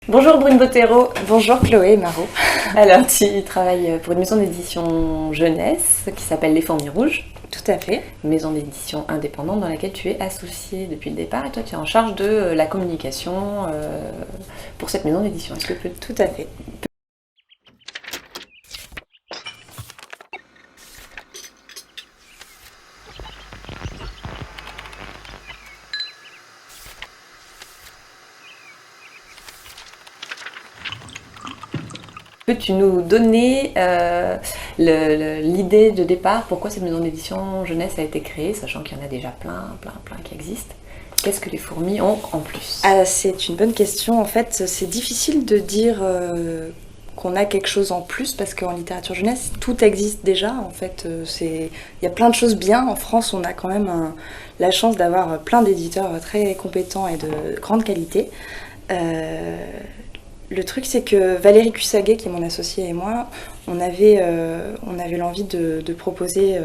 Bonjour Brune Bottero. Bonjour Chloé Marot. Alors, tu travailles pour une maison d'édition jeunesse qui s'appelle Les Fourmis Rouges. Tout à fait. Une maison d'édition indépendante dans laquelle tu es associée depuis le départ et toi tu es en charge de la communication pour cette maison d'édition. Est-ce que Tout à fait. Peux-tu nous donner l'idée de départ, pourquoi cette maison d'édition jeunesse a été créée, sachant qu'il y en a déjà plein qui existent. Qu'est-ce que les fourmis ont en plus? C'est une bonne question. En fait, c'est difficile de dire qu'on a quelque chose en plus parce qu'en littérature jeunesse, tout existe déjà. En fait, il y a plein de choses bien. En France, on a quand même la chance d'avoir plein d'éditeurs très compétents et de grande qualité. Le truc, c'est que Valérie Cussaguet, qui est mon associée, et moi, on avait l'envie de proposer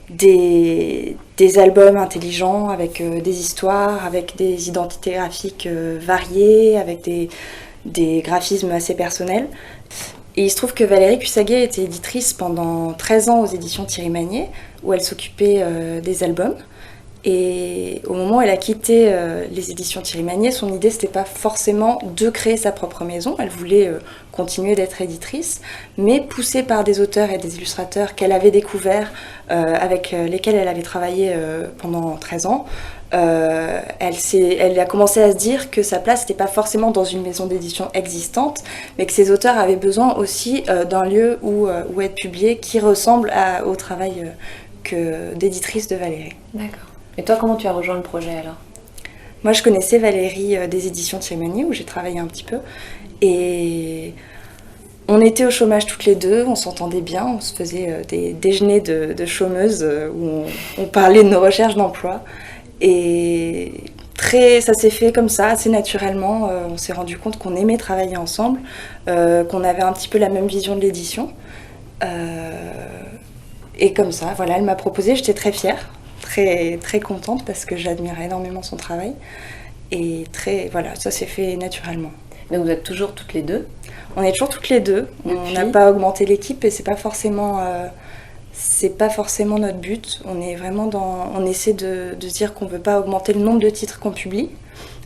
des albums intelligents avec des histoires, avec des identités graphiques variées, avec des graphismes assez personnels. Et il se trouve que Valérie Cussaguet était éditrice pendant 13 ans aux éditions Thierry Magnier, où elle s'occupait des albums. Et au moment où elle a quitté les éditions Thierry Magnier, son idée c'était pas forcément de créer sa propre maison, elle voulait continuer d'être éditrice, mais poussée par des auteurs et des illustrateurs qu'elle avait découverts, avec lesquels elle avait travaillé pendant 13 ans, elle a commencé à se dire que sa place n'était pas forcément dans une maison d'édition existante, mais que ces auteurs avaient besoin aussi d'un lieu où être publiés qui ressemble au travail d'éditrice de Valérie. D'accord. Et toi, comment tu as rejoint le projet alors? Moi, je connaissais Valérie des éditions Thierry Magnier, où j'ai travaillé un petit peu. Et on était au chômage toutes les deux, on s'entendait bien, on se faisait des déjeuners de chômeuses où on parlait de nos recherches d'emploi. Et ça s'est fait comme ça, assez naturellement. On s'est rendu compte qu'on aimait travailler ensemble, qu'on avait un petit peu la même vision de l'édition. Et comme ça, voilà, elle m'a proposé, j'étais très fière. Très contente parce que j'admirais énormément son travail et voilà, ça s'est fait naturellement. Donc vous êtes toujours toutes les deux? On est toujours toutes les deux. On n'a pas augmenté l'équipe et c'est pas forcément notre but. On est vraiment on essaie de se dire qu'on veut pas augmenter le nombre de titres qu'on publie,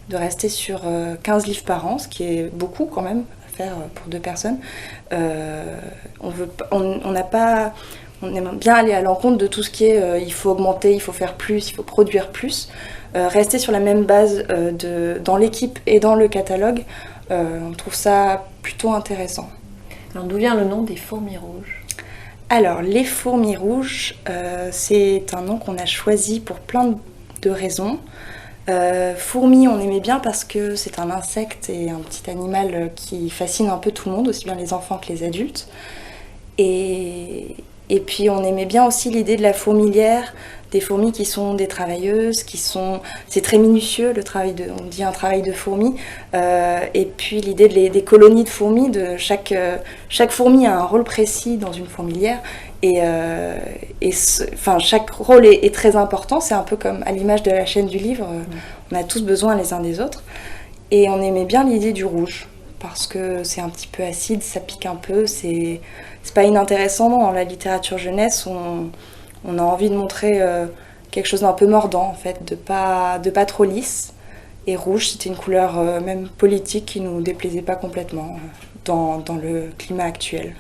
de rester sur 15 livres par an, ce qui est beaucoup quand même à faire pour deux personnes. On aime bien aller à l'encontre de tout ce qui est il faut augmenter, il faut faire plus, il faut produire plus. Rester sur la même base dans l'équipe et dans le catalogue, on trouve ça plutôt intéressant. Alors d'où vient le nom des Fourmis Rouges? Alors les Fourmis Rouges, c'est un nom qu'on a choisi pour plein de raisons. Fourmis, on aimait bien parce que c'est un insecte et un petit animal qui fascine un peu tout le monde, aussi bien les enfants que les adultes. Et puis on aimait bien aussi l'idée de la fourmilière, des fourmis qui sont des travailleuses, c'est très minutieux le travail on dit un travail de fourmi, et puis l'idée des colonies de fourmis, chaque fourmi a un rôle précis dans une fourmilière, chaque rôle est très important, c'est un peu comme à l'image de la chaîne du livre, on a tous besoin les uns des autres, et on aimait bien l'idée du rouge, parce que c'est un petit peu acide, ça pique un peu, c'est pas inintéressant dans la littérature jeunesse, on a envie de montrer quelque chose d'un peu mordant en fait, de pas trop lisse. Et rouge, c'était une couleur même politique qui nous déplaisait pas complètement dans le climat actuel.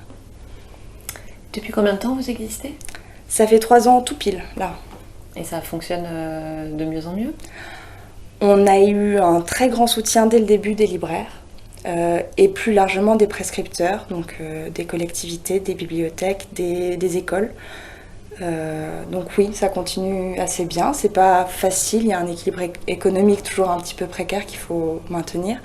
Depuis combien de temps vous existez? Ça fait 3 ans tout pile, là. Et ça fonctionne de mieux en mieux? On a eu un très grand soutien dès le début des libraires. Et plus largement des prescripteurs, donc des collectivités, des bibliothèques, des écoles. Donc oui, ça continue assez bien. C'est pas facile, il y a un équilibre économique toujours un petit peu précaire qu'il faut maintenir,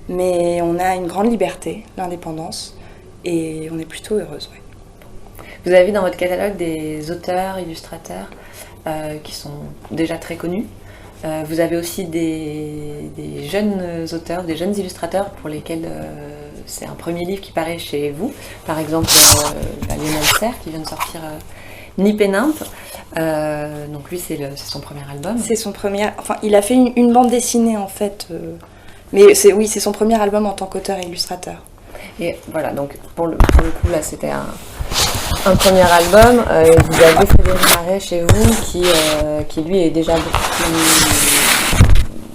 mais on a une grande liberté, l'indépendance, et on est plutôt heureuse. Ouais. Vous avez dans votre catalogue des auteurs, illustrateurs qui sont déjà très connus. Vous avez aussi des jeunes auteurs, des jeunes illustrateurs pour lesquels c'est un premier livre qui paraît chez vous. Par exemple, Lionel Serre qui vient de sortir Nip et Nimp. Donc lui, c'est son premier album. C'est son premier... Enfin, il a fait une bande dessinée en fait, Mais c'est son premier album en tant qu'auteur et illustrateur. Et voilà, donc pour le coup, là, c'était un premier album. Vous avez Frédéric Maret chez vous qui lui est déjà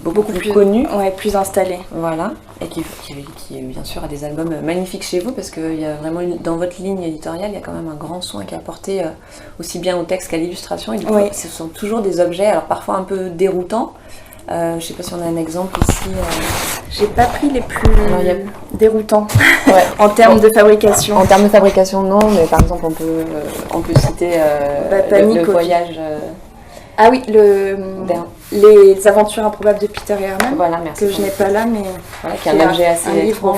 beaucoup plus connu. Ouais, plus installé. Voilà, et qui bien sûr a des albums magnifiques chez vous, parce qu'il y a vraiment, dans votre ligne éditoriale, il y a quand même un grand soin qui est apporté aussi bien au texte qu'à l'illustration. Et du coup, ce sont toujours des objets, alors parfois un peu déroutants. Je ne sais pas si on a un exemple ici. J'ai pas pris les plus déroutants en termes de fabrication. En termes de fabrication, non, mais par exemple, on peut citer le voyage. Ah oui, les aventures improbables de Peter et Herman, voilà, merci, que je n'ai pas là, mais qui est un objet assez un livre en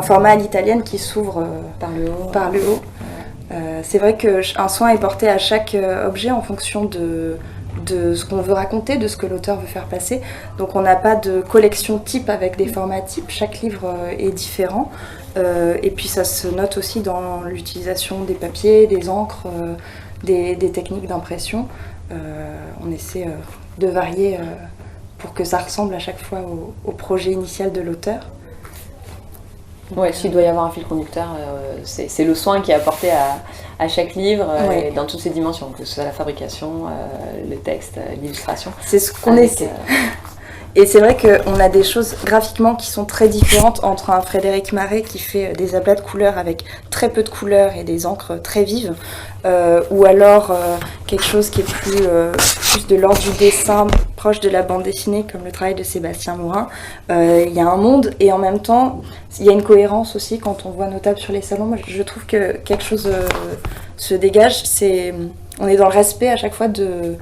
format à l'italienne qui s'ouvre par le haut. C'est vrai qu'un soin est porté à chaque objet en fonction de ce qu'on veut raconter, de ce que l'auteur veut faire passer. Donc on n'a pas de collection type avec des formats types, chaque livre est différent. Et puis ça se note aussi dans l'utilisation des papiers, des encres, des techniques d'impression. On essaie de varier pour que ça ressemble à chaque fois au projet initial de l'auteur. Oui, s'il doit y avoir un fil conducteur, c'est le soin qui est apporté à chaque livre, dans toutes ses dimensions, que ce soit la fabrication, le texte, l'illustration. C'est ce qu'on essaie. Et c'est vrai qu'on a des choses graphiquement qui sont très différentes entre un Frédéric Maret qui fait des aplats de couleurs avec très peu de couleurs et des encres très vives, ou alors quelque chose qui est plus de l'ordre du dessin, proche de la bande dessinée, comme le travail de Sébastien Morin. Il y a un monde, et en même temps, il y a une cohérence aussi quand on voit nos tables sur les salons. Moi, je trouve que quelque chose se dégage. On est dans le respect à chaque fois de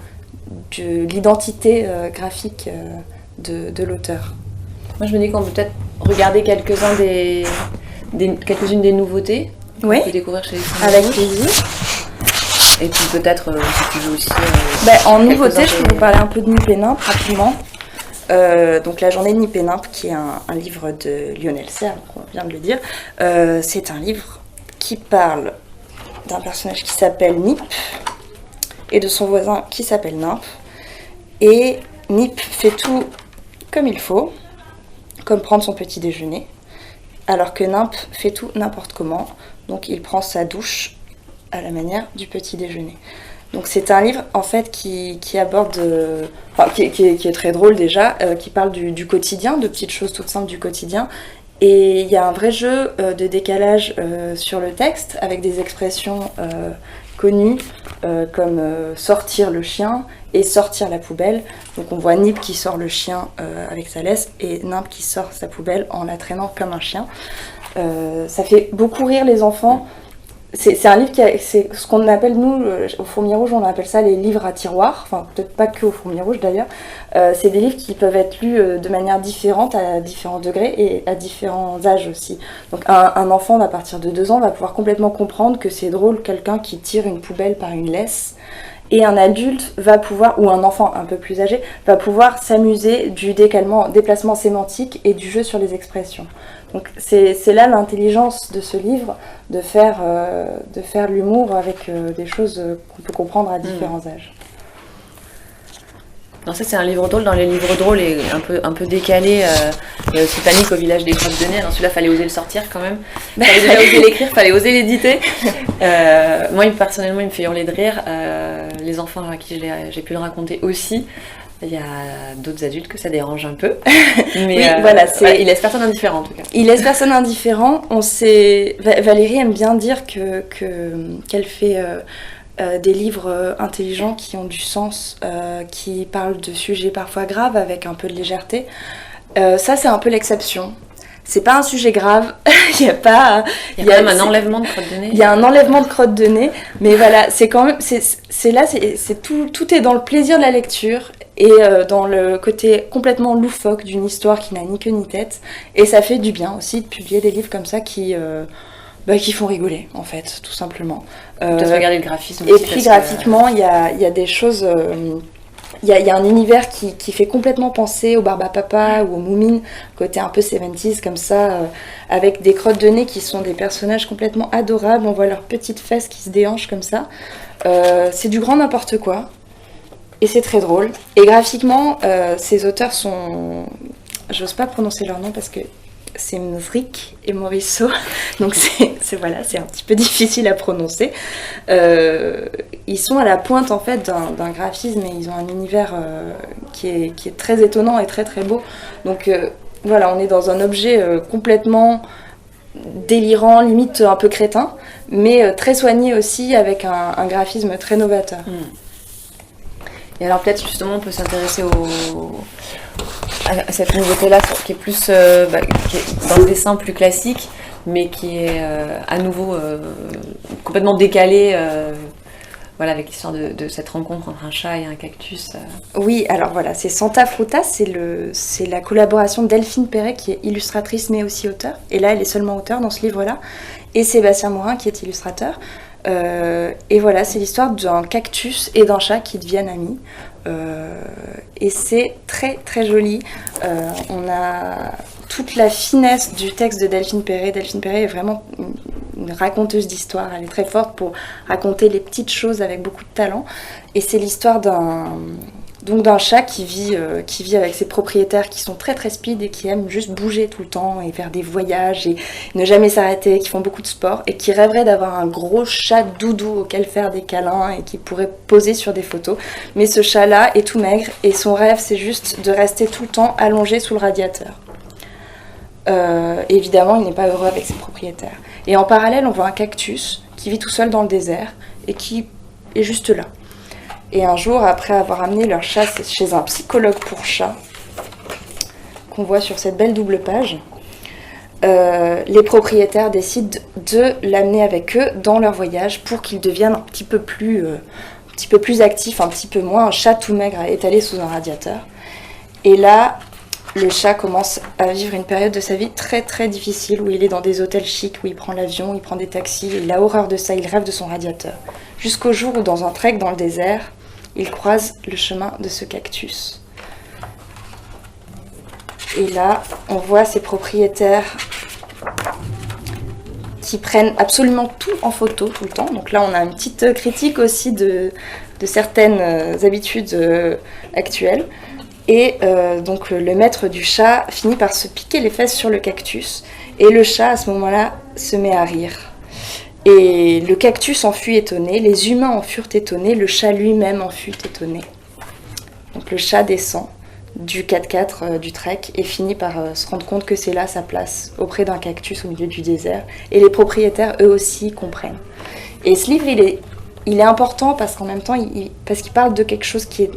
l'identité graphique de l'auteur. Moi je me dis qu'on peut peut-être regarder quelques-unes des nouveautés qu'on peut découvrir chez les films. Avec plaisir. Et puis peut-être si tu veux aussi... en nouveauté, je peux vous parler un peu de Nip et Nimp rapidement. Donc La journée de Nip et Nimp, qui est un livre de Lionel Serre, on vient de le dire. C'est un livre qui parle d'un personnage qui s'appelle Nip et de son voisin qui s'appelle Nimp. Et Nip fait tout comme il faut, comme prendre son petit déjeuner, alors que Nimp fait tout n'importe comment, donc il prend sa douche à la manière du petit déjeuner. Donc c'est un livre en fait qui aborde, qui est très drôle déjà, qui parle du quotidien, de petites choses toutes simples du quotidien, et il y a un vrai jeu de décalage sur le texte, avec des expressions connues comme sortir le chien et sortir la poubelle. Donc on voit Nip qui sort le chien avec sa laisse et Nimp qui sort sa poubelle en la traînant comme un chien. Ça fait beaucoup rire les enfants. C'est un livre c'est ce qu'on appelle, nous, au Fourmi Rouge, on appelle ça les livres à tiroir. Enfin, peut-être pas que au Fourmi Rouge d'ailleurs. C'est des livres qui peuvent être lus de manière différente, à différents degrés et à différents âges aussi. Donc un enfant à partir de 2 ans va pouvoir complètement comprendre que c'est drôle quelqu'un qui tire une poubelle par une laisse. Et un adulte va pouvoir, ou un enfant un peu plus âgé, va pouvoir s'amuser du déplacement sémantique et du jeu sur les expressions. Donc c'est là l'intelligence de ce livre, de faire l'humour avec des choses qu'on peut comprendre à différents âges. Non, ça c'est un livre drôle. Dans les livres drôles et un peu décalé, il y a aussi Panique au village des crottes de nez. Celui-là, fallait oser le sortir quand même. Fallait déjà oser l'écrire, fallait oser l'éditer. Moi, personnellement, il me fait hurler de rire. Les enfants à qui j'ai pu le raconter aussi. Il y a d'autres adultes que ça dérange un peu. Mais oui, voilà, il laisse personne indifférent en tout cas. Il laisse personne indifférent. Valérie aime bien dire qu'elle fait des livres intelligents qui ont du sens, qui parlent de sujets parfois graves avec un peu de légèreté. Ça, c'est un peu l'exception. C'est pas un sujet grave. Il y a quand même un enlèvement de crotte de nez. Il y a un enlèvement de crotte de nez, mais voilà, c'est quand même, tout est dans le plaisir de la lecture et dans le côté complètement loufoque d'une histoire qui n'a ni queue ni tête. Et ça fait du bien aussi de publier des livres comme ça qui font rigoler, en fait, tout simplement. Peut-être regarder le graphisme et aussi. Et puis graphiquement, il y a des choses... Il y a un univers qui fait complètement penser au Barbapapa ou au Moumine, côté un peu 70s comme ça, avec des crottes de nez qui sont des personnages complètement adorables. On voit leurs petites fesses qui se déhanchent comme ça. C'est du grand n'importe quoi. Et c'est très drôle. Et graphiquement, ces auteurs sont j'ose pas prononcer leur nom parce que c'est Mzrik et Morisseau, donc c'est un petit peu difficile à prononcer. Ils sont à la pointe en fait d'un graphisme et ils ont un univers qui est très étonnant et très très beau. Donc voilà, on est dans un objet complètement délirant, limite un peu crétin, mais très soigné aussi avec un graphisme très novateur. Et alors peut-être justement on peut s'intéresser à cette nouveauté-là qui est plus qui est dans le dessin plus classique, mais qui est à nouveau complètement décalé, voilà, avec l'histoire de cette rencontre entre un chat et un cactus. Oui, alors voilà, c'est Santa Fruta, c'est la collaboration de Delphine Perret qui est illustratrice mais aussi auteure. Et là, elle est seulement auteure dans ce livre-là. Et Sébastien Morin qui est illustrateur. Et voilà, c'est l'histoire d'un cactus et d'un chat qui deviennent amis. Et c'est très très joli. On a toute la finesse du texte de Delphine Perret. Delphine Perret est vraiment une raconteuse d'histoire. Elle est très forte pour raconter les petites choses avec beaucoup de talent. Et c'est l'histoire d'un chat qui vit avec ses propriétaires qui sont très très speed et qui aiment juste bouger tout le temps et faire des voyages et ne jamais s'arrêter, qui font beaucoup de sport et qui rêveraient d'avoir un gros chat doudou auquel faire des câlins et qui pourrait poser sur des photos. Mais ce chat-là est tout maigre et son rêve c'est juste de rester tout le temps allongé sous le radiateur. Évidemment, il n'est pas heureux avec ses propriétaires. Et en parallèle, on voit un cactus qui vit tout seul dans le désert et qui est juste là. Et un jour, après avoir amené leur chat chez un psychologue pour chats, qu'on voit sur cette belle double page, les propriétaires décident de l'amener avec eux dans leur voyage pour qu'il devienne un petit peu plus actif, un petit peu moins un chat tout maigre étalé sous un radiateur. Et là, le chat commence à vivre une période de sa vie très très difficile où il est dans des hôtels chics, où il prend l'avion, il prend des taxis, il a horreur de ça, il rêve de son radiateur. Jusqu'au jour où dans un trek dans le désert, il croise le chemin de ce cactus. Et là, on voit ces propriétaires qui prennent absolument tout en photo tout le temps. Donc là, on a une petite critique aussi de certaines habitudes actuelles. Et donc le maître du chat finit par se piquer les fesses sur le cactus. Et le chat, à ce moment-là, se met à rire. Et le cactus en fut étonné, les humains en furent étonnés, le chat lui-même en fut étonné. Donc le chat descend du 4x4 du trek et finit par se rendre compte que c'est là sa place, auprès d'un cactus au milieu du désert. Et les propriétaires, eux aussi, comprennent. Et ce livre, il est important parce qu'en même temps, parce qu'il parle de quelque chose qui est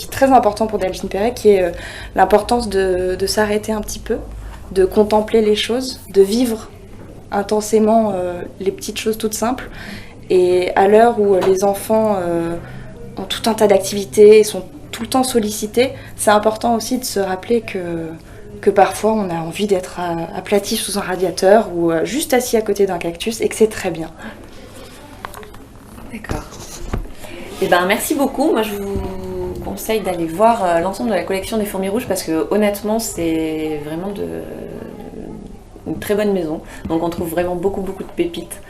très important pour Delphine Perret, qui est l'importance de s'arrêter un petit peu, de contempler les choses, de vivre intensément les petites choses toutes simples. Et à l'heure où les enfants ont tout un tas d'activités et sont tout le temps sollicités, c'est important aussi de se rappeler que parfois on a envie d'être aplati sous un radiateur ou juste assis à côté d'un cactus et que c'est très bien. D'accord. Eh ben, merci beaucoup. Moi, je vous conseille d'aller voir l'ensemble de la collection des Fourmis Rouges parce que honnêtement, c'est vraiment une très bonne maison. Donc, on trouve vraiment beaucoup de pépites.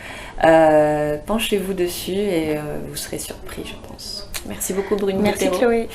Penchez-vous dessus et vous serez surpris, je pense. Merci beaucoup, Brune. Merci, Bottero. Chloé.